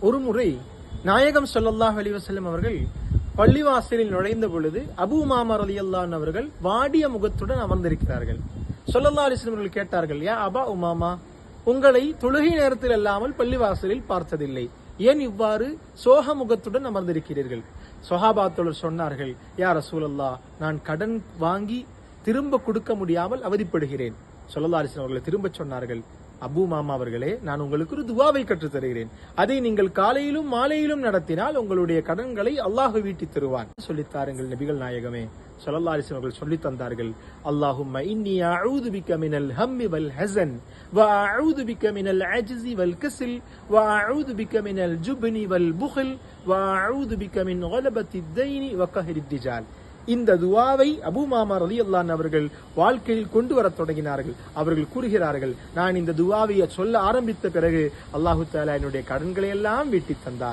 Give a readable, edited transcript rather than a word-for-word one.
ஒருமுறை நாயகம் ஸல்லல்லாஹு அலைஹி வஸல்லம் அவர்கள் பள்ளிவாசலில் நுழைந்த பொழுது அபூ உமாமா ரலியல்லாஹு அன்ஹு அவர்கள் வாடிய முகத்துடன் அமர்ந்திருக்கிறார்கள். ஸல்லல்லாஹு அலைஹி வஸல்லம் அவர்கள் கேட்டார்கள், யா அபா உமாமா, உங்களை தொழுகை நேரத்தில் அல்லாமல் பள்ளிவாசலில் பார்த்ததில்லை, ஏன் இவ்வாறு சோக முகத்துடன் அமர்ந்திருக்கிறீர்கள்? சொஹாபாத்தோழர் சொன்னார்கள், யா ரசூலல்லாஹ், நான் கடன் வாங்கி திரும்ப கொடுக்க முடியாமல் அவதிப்படுகிறேன். ஸல்லல்லாஹு அலைஹி வஸல்லம் அவர்கள் திரும்ப சொன்னார்கள், அபூ உமாமா அவர்களே, நான் உங்களுக்கு ஒரு துவாவை கற்றுத் தருகிறேன். அதை நீங்கள் காலையிலும் மாலையிலும் நடத்தினால் உங்களுடைய கடன்களை அல்லாஹ் வீட்டி தருவான். சொல்லித்தாருங்கள் நபிகள் நாயகமே. ஸல்லல்லாஹு அலைஹி வஸல்லம் அவர்கள் சொல்லித் தந்தார்கள், அல்லாஹும்ம இன்னி அஊது பிக மினல் ஹம்மி வல் ஹஸன் வ அஊது பிக மினல் அஜ்ஸி வல் கஸ்ல் வ அஊது பிக மினல் ஜுப்னி வல் புக்ல் வ அஊது பிக மின் கலபத்தித் தைனி வ கஹ்ரித் திஜால். இந்த துவாவை அபூ உமாமா ரலியல்லாஹு அன்ஹு அவர்கள் வாழ்க்கையில் கொண்டு வரத் தொடங்கினார்கள். அவர்கள் கூறுகிறார்கள், நான் இந்த துவாவை சொல்ல ஆரம்பித்த பிறகு அல்லாஹு தஆலா என்னுடைய கடன்களை எல்லாம் வீட்டித் தந்தான்.